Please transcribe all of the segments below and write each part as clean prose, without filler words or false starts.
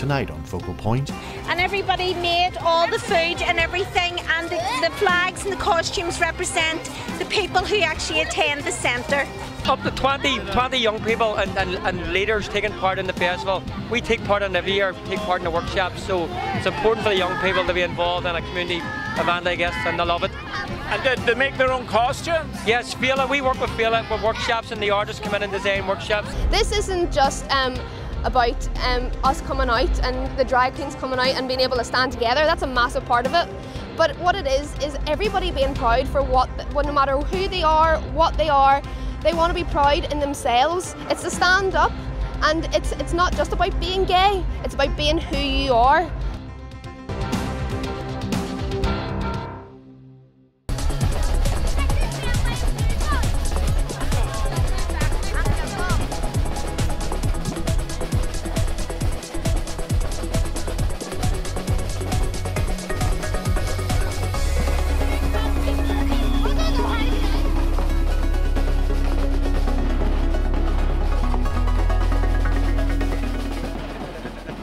tonight on Focal Point. And everybody made all the food and everything, and the flags and the costumes represent the people who actually attend the centre. Up to 20 young people and leaders taking part in the festival. We take part in every year, take part in the workshops, so it's important for the young people to be involved in a community event, I guess, and they love it. And did they make their own costumes? Yes, Fela, we work with Fela with workshops, and the artists come in and design workshops. This isn't just about us coming out and the drag queens coming out and being able to stand together. That's a massive part of it. But what it is everybody being proud for no matter who they are, what they are, they want to be proud in themselves. It's to stand up, and it's not just about being gay, it's about being who you are.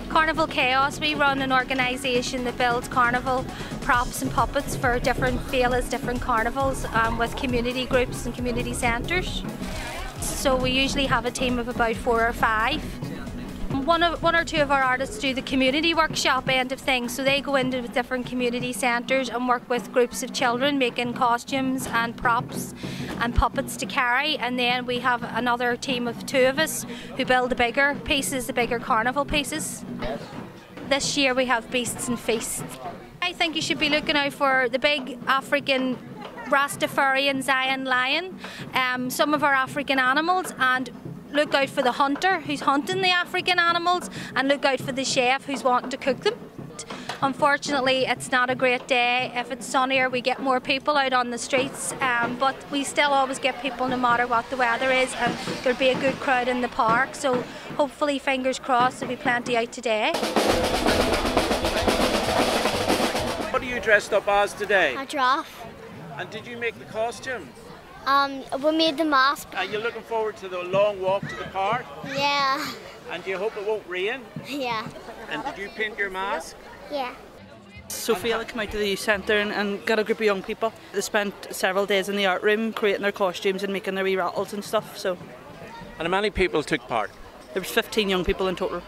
Carnival Chaos, we run an organisation that builds carnival props and puppets for different Fela's different carnivals with community groups and community centres. So we usually have a team of about 4 or 5. One or two of our artists do the community workshop end of things, so they go into different community centres and work with groups of children making costumes and props and puppets to carry, and then we have another team of 2 of us who build the bigger pieces, the bigger carnival pieces. This year we have Beasts and Feasts. I think you should be looking out for the big African Rastafarian Zion lion, some of our African animals, and look out for the hunter who's hunting the African animals, and look out for the chef who's wanting to cook them. Unfortunately, it's not a great day. If it's sunnier, we get more people out on the streets, but we still always get people no matter what the weather is, and there'll be a good crowd in the park, so hopefully, fingers crossed, there'll be plenty out today. What are you dressed up as today? A giraffe. And did you make the costume? We made the mask. Are you looking forward to the long walk to the park? Yeah. And do you hope it won't rain? Yeah. And did you paint your mask? Yeah. So Fela came out to the youth centre and got a group of young people. They spent several days in the art room creating their costumes and making their wee rattles and stuff. So. And how many people took part? There was 15 young people in total.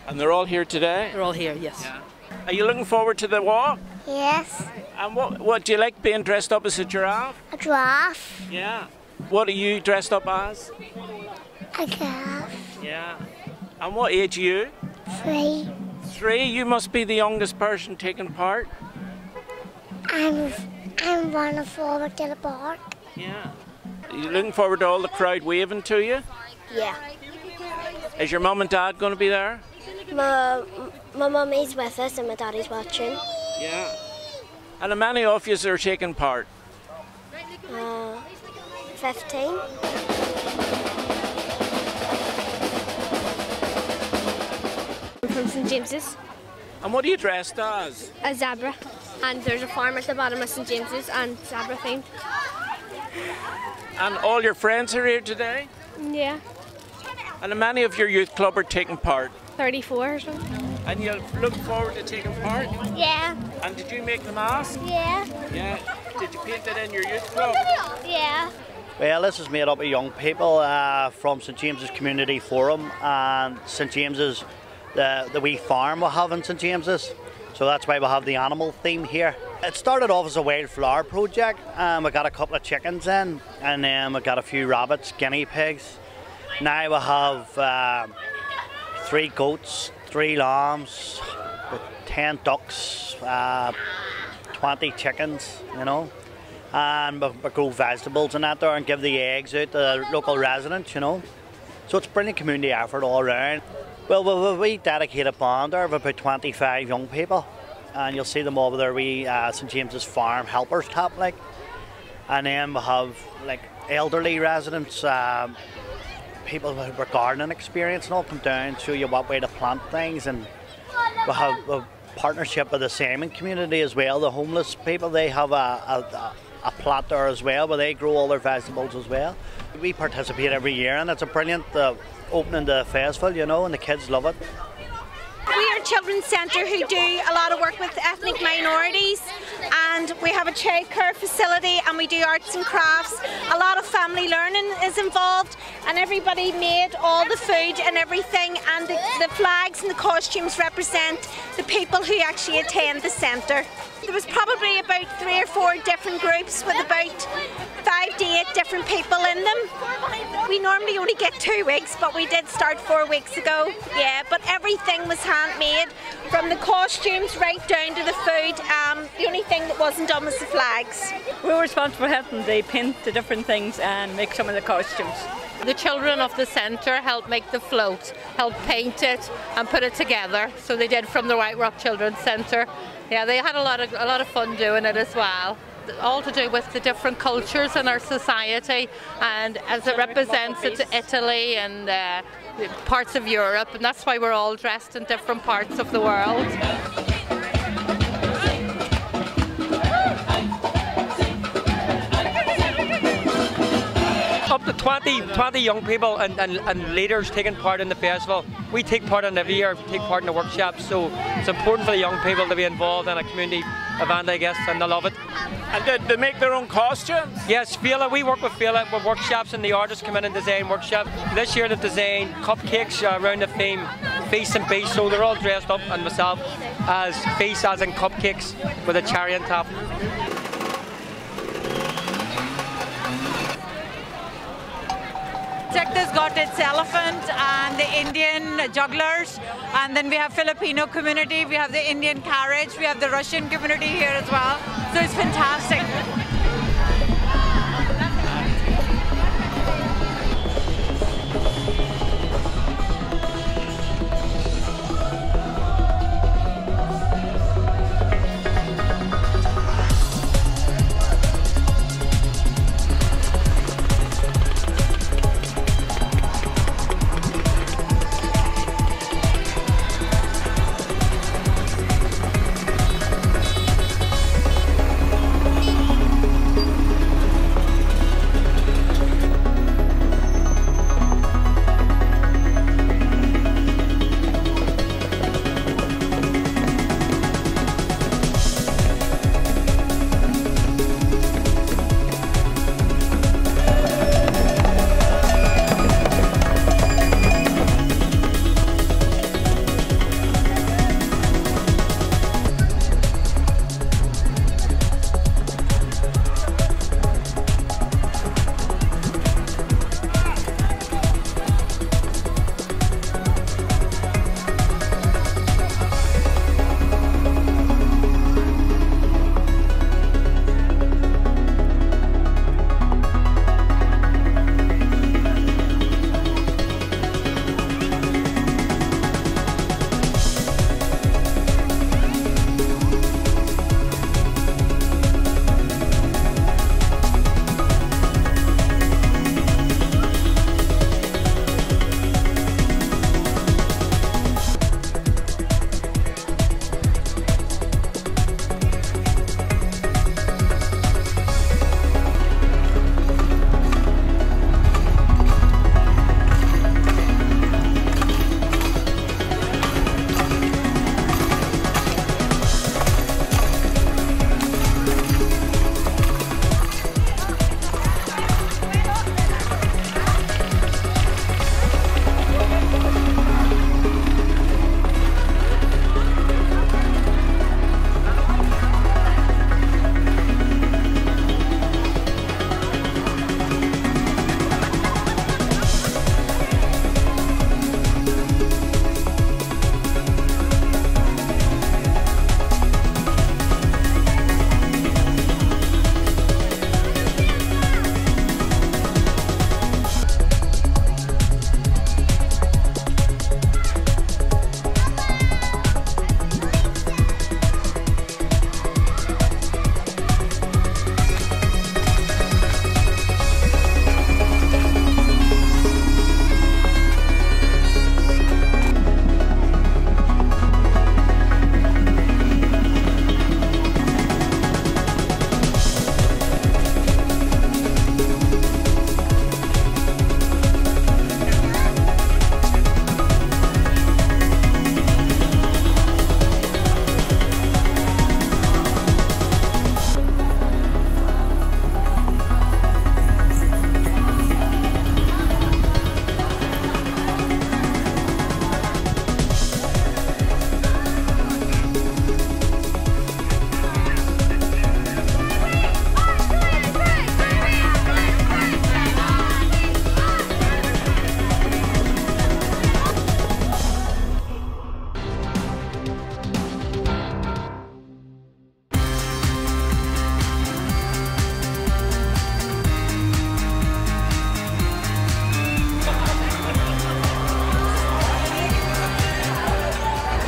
And they're all here today? They're all here, yes. Yeah. Are you looking forward to the walk? Yes. And what do you like being dressed up as a giraffe? A giraffe. Yeah. What are you dressed up as? A giraffe. Yeah. And what age are you? 3. 3? You must be the youngest person taking part. I'm running forward to the park. Yeah. Are you looking forward to all the crowd waving to you? Yeah. Is your mum and dad going to be there? My mummy's with us and my daddy's watching. Yeah. And how many of you are taking part? 15. I'm from St James's. And what are you dressed as? A zebra. And there's a farm at the bottom of St James's and zebra themed. And all your friends are here today? Yeah. And how many of your youth club are taking part? 34 or something. And you look forward to taking part? Yeah. And did you make the mask? Yeah. Yeah. Did you paint it in your youth club? Yeah. Well, this is made up of young people from St James's Community Forum and St James's, the wee farm we have in St James's. So that's why we have the animal theme here. It started off as a wildflower project. We got a couple of chickens in, and then we got a few rabbits, guinea pigs. Now we have 3 goats, 3 lambs, 10 ducks, 20 chickens, you know. And we grow vegetables and that there and give the eggs out to the local residents, you know. So it's brilliant community effort all around. Well, we dedicated band there of about 25 young people, and you'll see them all with their wee St James's Farm helpers top, like. And then we have like elderly residents, people with gardening experience, and all come down and show you what way to plant things. And we have a partnership with the salmon community as well. The homeless people, they have a plot there as well, where they grow all their vegetables as well. We participate every year, and it's a brilliant opening the festival, you know, and the kids love it. We are a children's centre who do a lot of work with ethnic minorities, and we have a childcare facility and we do arts and crafts. A lot of family learning is involved, and everybody made all the food and everything, and the flags and the costumes represent the people who actually attend the centre. There was probably about 3 or 4 different groups with about 5 to 8 different people in them. We normally only get 2 weeks, but we did start 4 weeks ago. Yeah, but everything was handmade, from the costumes right down to the food. The only thing that wasn't done was the flags. We were responsible for helping they paint the different things and make some of the costumes. The children of the centre helped make the float, helped paint it and put it together. So they did from the White Rock Children's Centre. Yeah, they had a lot of fun doing it as well. All to do with the different cultures in our society, and as it represents Italy and parts of Europe, and that's why we're all dressed in different parts of the world. Up to 20 young people and leaders taking part in the festival. We take part in every year, take part in the workshops, so it's important for the young people to be involved in a community event, I guess, and they love it. And did they make their own costumes? Yes, Fela, we work with Fela with workshops, and the artists come in and design workshops. This year they've designed cupcakes around the theme, Feast and Beast, so they're all dressed up, and myself as Feast, as in cupcakes, with a cherry on top. Sector's got its elephant and the Indian jugglers, and then we have Filipino community, we have the Indian carriage, we have the Russian community here as well. So it's fantastic.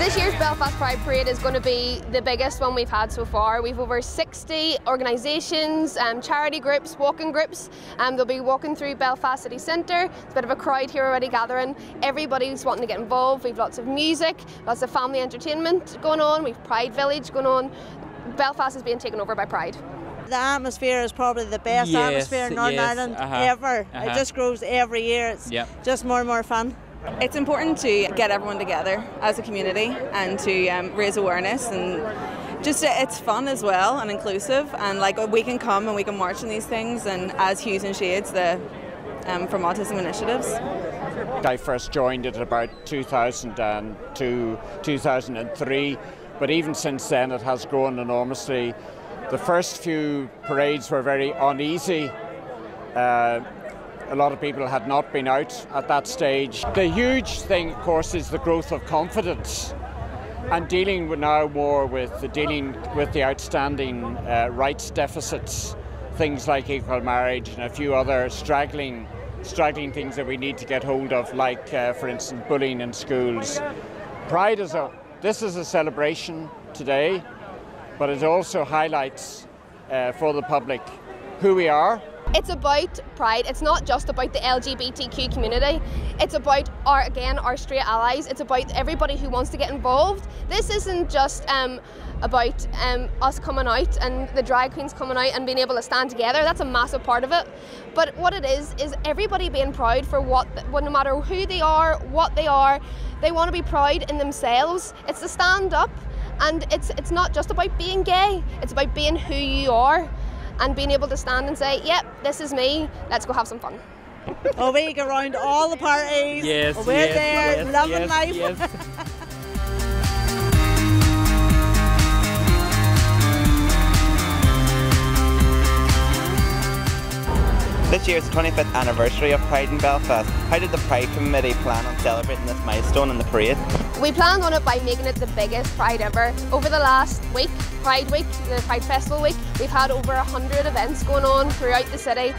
This year's Belfast Pride Parade is going to be the biggest one we've had so far. We've over 60 organisations, charity groups, walking groups. They'll be walking through Belfast City Centre. It's a bit of a crowd here already gathering. Everybody's wanting to get involved. We've lots of music, lots of family entertainment going on. We've Pride Village going on. Belfast is being taken over by Pride. The atmosphere is probably the best atmosphere in Northern Ireland ever. It just grows every year. It's just more and more fun. It's important to get everyone together as a community and to raise awareness, and just it's fun as well and inclusive, and like we can come and we can march in these things, and as Hues and Shades, the from Autism Initiatives. I first joined it about 2002, 2003, but even since then it has grown enormously. The first few parades were very uneasy. A lot of people had not been out at that stage. The huge thing, of course, is the growth of confidence and dealing now more with the outstanding rights deficits, things like equal marriage and a few other straggling things that we need to get hold of, like, for instance, bullying in schools. Pride is this is a celebration today, but it also highlights for the public who we are. It's about Pride. It's not just about the LGBTQ community. It's about our straight allies. It's about everybody who wants to get involved. This isn't just about us coming out and the drag queens coming out and being able to stand together. That's a massive part of it. But what it is everybody being proud for no matter who they are, what they are, they want to be proud in themselves. It's to stand up, and it's not just about being gay. It's about being who you are, and being able to stand and say, yep, this is me, let's go have some fun. Oh, we go around all the parties. Yes, we're there, loving life. Yes. This year is the 25th anniversary of Pride in Belfast. How did the Pride Committee plan on celebrating this milestone in the parade? We planned on it by making it the biggest Pride ever. Over the last week, Pride Week, the Pride Festival Week, we've had over 100 events going on throughout the city,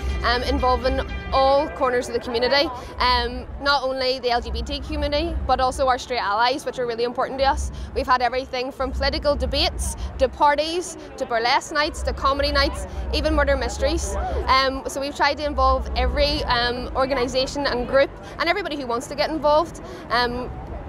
involving all corners of the community. Not only the LGBT community, but also our straight allies, which are really important to us. We've had everything from political debates, to parties, to burlesque nights, to comedy nights, even murder mysteries. So we've tried to involve every organisation and group, and everybody who wants to get involved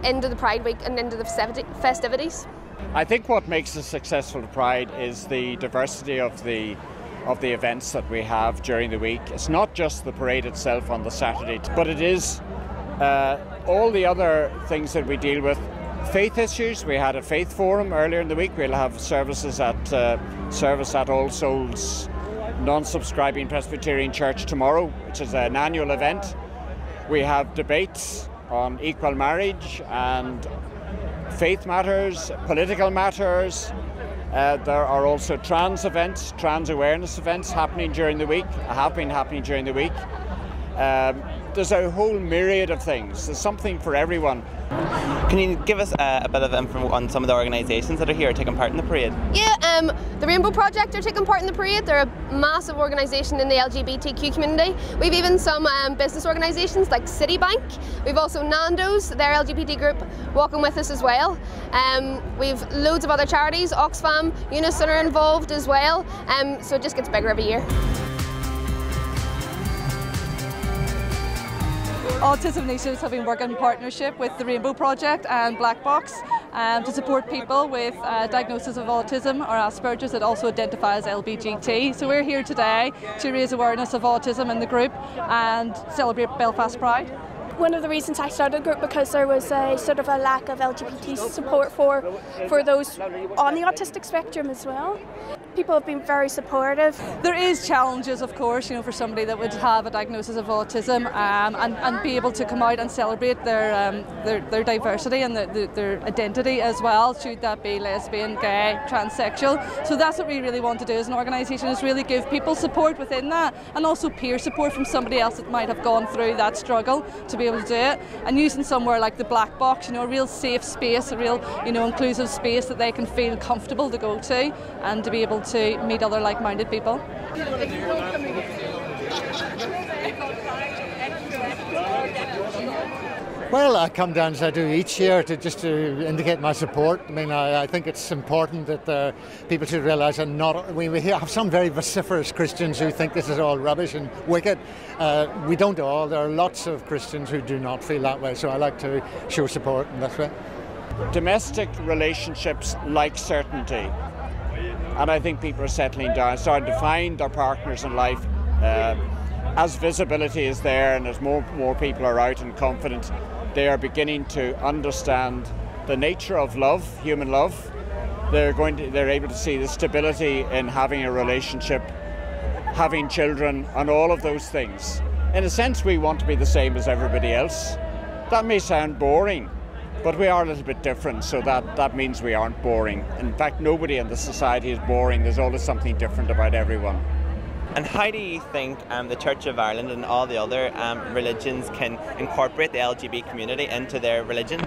into the Pride Week and into the festivities. I think what makes a successful Pride is the diversity of the events that we have during the week. It's not just the parade itself on the Saturday, but it is all the other things that we deal with. Faith issues. We had a faith forum earlier in the week. We'll have service at All Souls non-subscribing Presbyterian Church tomorrow, which is an annual event. We have debates on equal marriage and faith matters, political matters. There are also trans events, trans awareness events happening during the week, have been happening during the week. There's a whole myriad of things. There's something for everyone. Can you give us a bit of info on some of the organisations that are here taking part in the parade? Yeah, the Rainbow Project are taking part in the parade. They're a massive organisation in the LGBTQ community. We've even some business organisations like Citibank. We've also Nando's, their LGBT group, walking with us as well. We've loads of other charities, Oxfam, Unison are involved as well. So it just gets bigger every year. Autism Initiatives have been working in partnership with the Rainbow Project and Black Box to support people with diagnosis of autism or Asperger's that also identify as LBGT. So we're here today to raise awareness of autism in the group and celebrate Belfast Pride. One of the reasons I started the group because there was a sort of a lack of LGBT support for those on the autistic spectrum as well. People have been very supportive. There is challenges, of course, for somebody that would have a diagnosis of autism and be able to come out and celebrate their diversity and their identity as well, should that be lesbian, gay, transsexual. So that's what we really want to do as an organisation, is really give people support within that, and also peer support from somebody else that might have gone through that struggle to be able to do it, and using somewhere like the Black Box, a real safe space, a real inclusive space that they can feel comfortable to go to and to be able to meet other like-minded people. Well, I come down as I do each year to indicate my support. I mean, I think it's important that people should realise that we have some very vociferous Christians who think this is all rubbish and wicked. We don't all. There are lots of Christians who do not feel that way, so I like to show support in that way. Domestic relationships like certainty, and I think people are settling down, starting to find their partners in life. As visibility is there and as more people are out and confident, they are beginning to understand the nature of love, human love. They're able to see the stability in having a relationship, having children, and all of those things. In a sense, we want to be the same as everybody else. That may sound boring, but we are a little bit different, so that means we aren't boring. In fact, nobody in the society is boring. There's always something different about everyone. And how do you think the Church of Ireland and all the other religions can incorporate the LGBT community into their religion?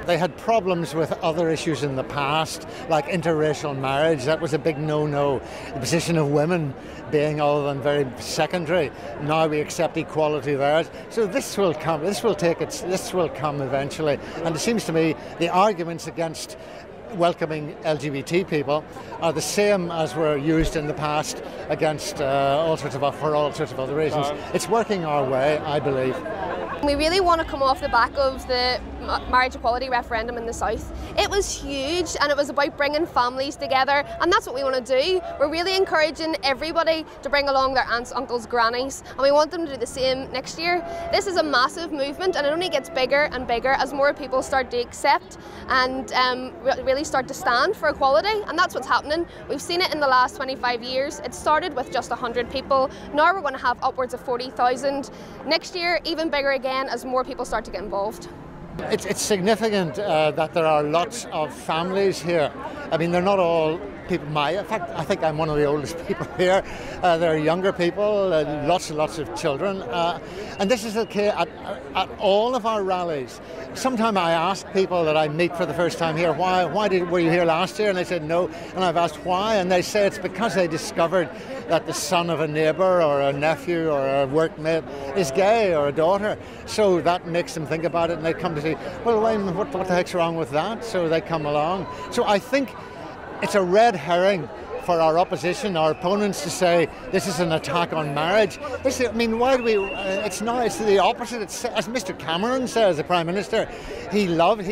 They had problems with other issues in the past, like interracial marriage. That was a big no-no. The position of women being other than very secondary. Now we accept equality there. So this will come. This will come eventually. And it seems to me the arguments against welcoming LGBT people are the same as were used in the past against for all sorts of other reasons. It's working our way, I believe. We really want to come off the back of the marriage equality referendum in the South. It was huge and it was about bringing families together, and that's what we want to do. We're really encouraging everybody to bring along their aunts, uncles, grannies, and we want them to do the same next year. This is a massive movement and it only gets bigger and bigger as more people start to accept and really start to stand for equality, and that's what's happening. We've seen it in the last 25 years. It started with just 100 people. Now we're going to have upwards of 40,000. Next year, even bigger again as more people start to get involved. It's significant that there are lots of families here. I mean, they're not all people in fact, I think I'm one of the oldest people here. There are younger people, lots and lots of children. And this is the case at all of our rallies. Sometimes I ask people that I meet for the first time here, were you here last year? And they said no. And I've asked why, and they say it's because they discovered that the son of a neighbour or a nephew or a workmate is gay, or a daughter. So that makes them think about it, and they come to say, well, what the heck's wrong with that? So they come along. So I think it's a red herring for our opposition, our opponents, to say this is an attack on marriage. I mean, why do we? It's not. It's the opposite. It's, as Mr. Cameron says, the Prime Minister, he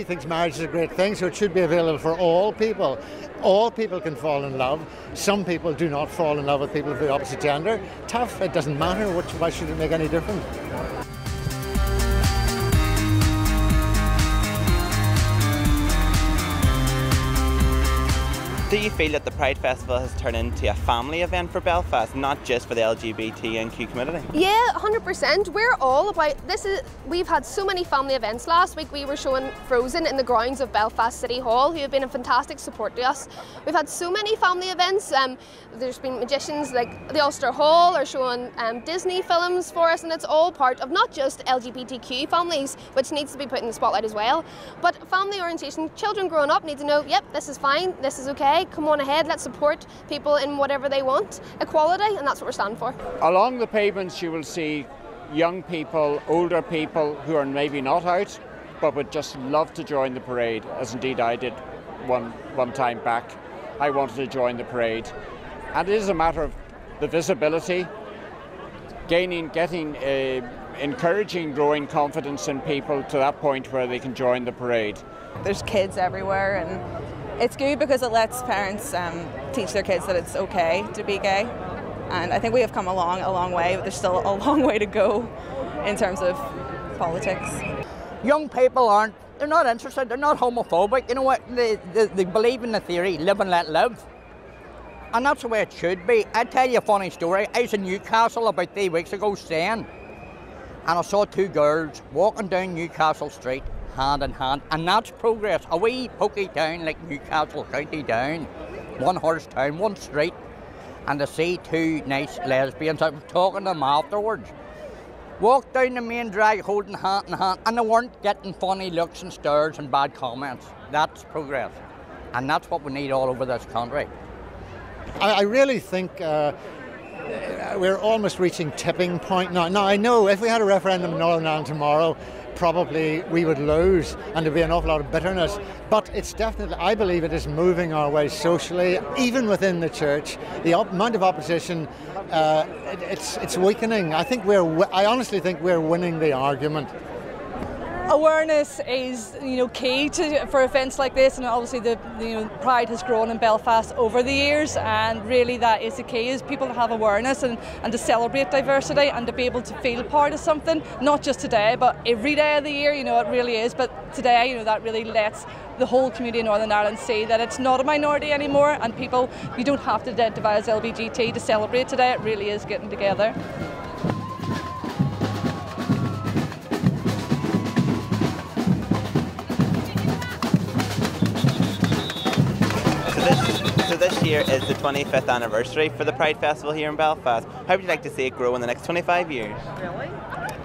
thinks marriage is a great thing, so it should be available for all people. All people can fall in love. Some people do not fall in love with people of the opposite gender. Tough. It doesn't matter. Why should it make any difference? Do you feel that the Pride Festival has turned into a family event for Belfast, not just for the LGBTQ community? Yeah, 100%. We're all about this. We've had so many family events. Last week we were showing Frozen in the grounds of Belfast City Hall, who have been a fantastic support to us. We've had so many family events. There's been magicians like the Ulster Hall are showing Disney films for us, and it's all part of not just LGBTQ families, which needs to be put in the spotlight as well, but family orientation. Children growing up need to know, yep, this is fine, this is okay. Come on ahead, let's support people in whatever they want. Equality, and that's what we're standing for. Along the pavements you will see young people, older people who are maybe not out, but would just love to join the parade, as indeed I did one time back. I wanted to join the parade. And it is a matter of the visibility, encouraging growing confidence in people to that point where they can join the parade. There's kids everywhere, and it's good because it lets parents teach their kids that it's okay to be gay, and I think we have come a long way, but there's still a long way to go in terms of politics. Young people they're not interested, they're not homophobic, you know what, they believe in the theory, live and let live. And that's the way it should be. I'll tell you a funny story. I was in Newcastle about 3 weeks ago staying, and I saw two girls walking down Newcastle Street hand in hand, and that's progress. A wee pokey town like Newcastle County Down, one horse town, one street, and to see two nice lesbians, I was talking to them afterwards, walked down the main drag holding hand in hand, and they weren't getting funny looks and stares and bad comments. That's progress, and that's what we need all over this country. I really think we're almost reaching tipping point now. Now, I know if we had a referendum in Northern Ireland tomorrow, probably we would lose, and there'd be an awful lot of bitterness. But it's definitely, I believe it is moving our way socially, even within the church. The amount of opposition, it's weakening. I honestly think we're winning the argument. Awareness is, key for events like this, and obviously the Pride has grown in Belfast over the years, and really that is the key: is people to have awareness and to celebrate diversity and to be able to feel part of something, not just today, but every day of the year. It really is. But today, that really lets the whole community in Northern Ireland see that it's not a minority anymore, and people, you don't have to identify as LGBT to celebrate today. It really is getting together. So this year is the 25th anniversary for the Pride Festival here in Belfast. How would you like to see it grow in the next 25 years?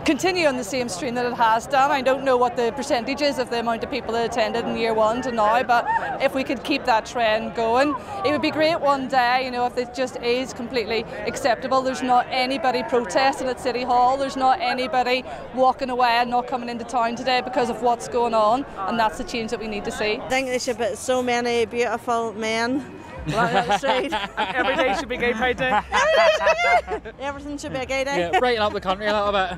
Continue on the same stream that it has done. I don't know what the percentage is of the amount of people that attended in year 1 to now, but if we could keep that trend going, it would be great one day, if it just is completely acceptable. There's not anybody protesting at City Hall, there's not anybody walking away and not coming into town today because of what's going on, and that's the change that we need to see. I think there should be so many beautiful men. Every day should be Gay Pride Day. Everything should be a gay day. Yeah, brighten up the country a little bit.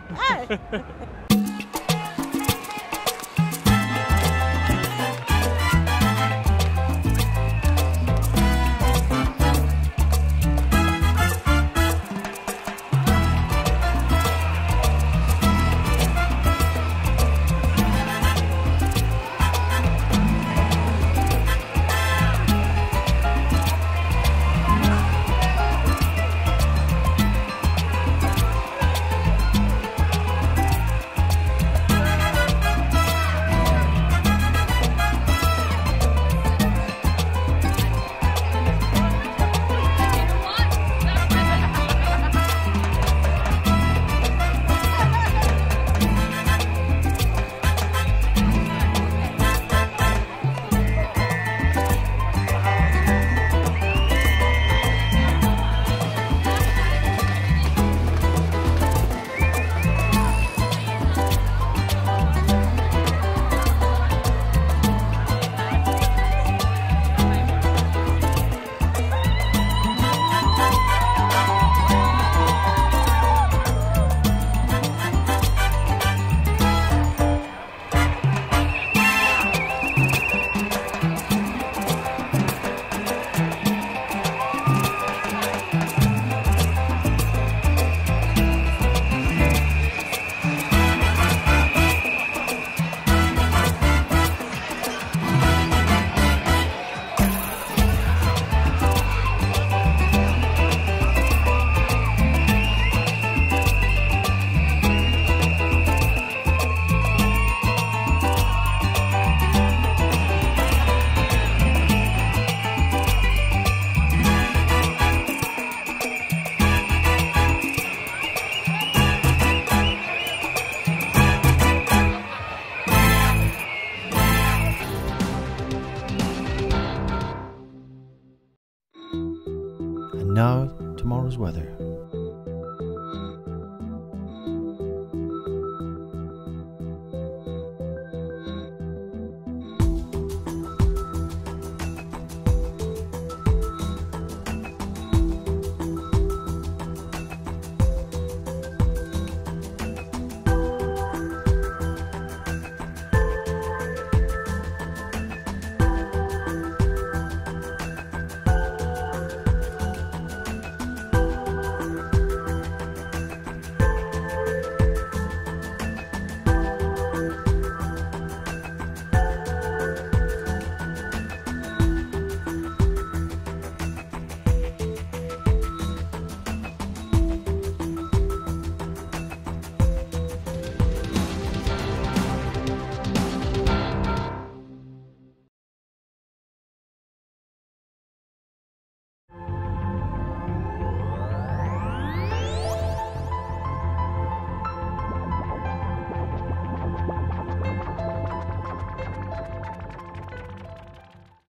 Now, tomorrow's weather.